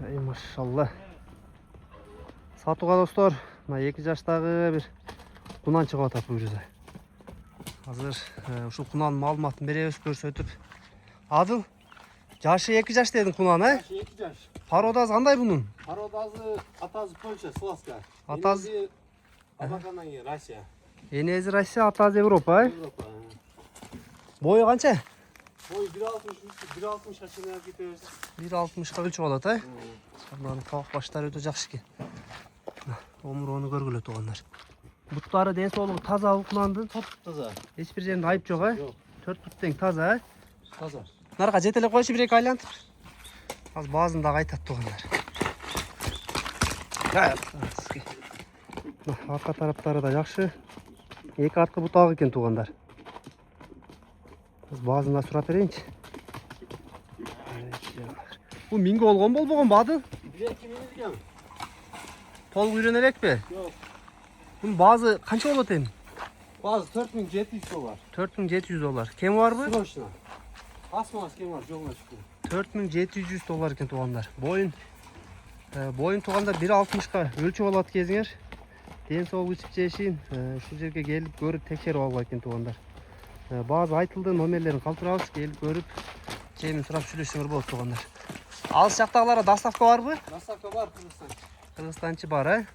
Ey maşallah. Сатуға достор, мына 2 жаштагы бир кунан чыгып атат бул жерде. Азыр ушул кунанын маалыматын беребиз, көрсөтүп. Адыл, жашы 2 жаш дедиң кунан, э? Жашы 2 жаш. Породасы кандай бунун? Породасы атасы Польша, Славска. Атасы Абаканан кийин Россия. Энези Россия, атасы Европа, э? Европа. Бою канча? Бой 1.60 чейин кетебиз. 1.60га өлчөп алат, э? Мынанын кабак баштары өтө жакшы экен. Омурону көргүлө туугандар. Буттары ден соолугу таза кунандын. Таза. Эч бир жеринде айып жок, э? Жок. 4 бут тең таза, э? Таза. Нарга жетелеп койчу бир эки айлантып. Азыр баазын дагы айтат туугандар. Арка тараптары да жакшы. Эки арткы бутак экен туугандар. Biz баазын да сурап берейинчи. Бул минге болгон болбогонбу Адыл? 1-2 минут экен. Толук үйрөнө элекпи? Жок. Bunun баазы канча болот эми? Баазы $4700. $4700. Кеми барбы? Срочно. Асмас кем бар, жолуна шүкүр. $4700 экен туугандар. Боюн туугандар 1.60га өлчөп алат кезиңер. Ден соолук ичип жешин ушул жерге келип көрүп текшерип алгыла экен туугандар. Баазы айтылды, номерлерин калтырабыз, келип көрүп, жемин сурап сүйлөшсөңөр болот туугандар. Алыс жактагыларга доставка барбы? Доставка бар Кыргызстан. Кыргызстанчы бар, э?